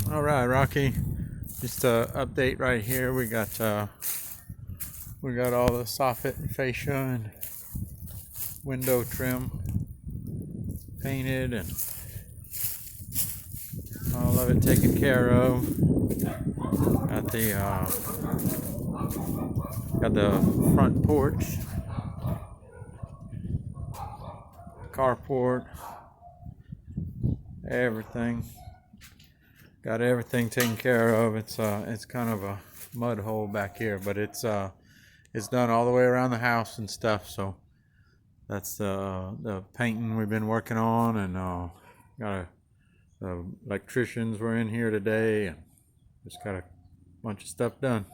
All right, Rocky. Just a update right here. We got all the soffit and fascia and window trim painted and all of it taken care of. Got the front porch, carport, everything. Got everything taken care of. It's kind of a mud hole back here, but it's done all the way around the house and stuff. So that's the painting we've been working on, and the electricians were in here today, and just got a bunch of stuff done.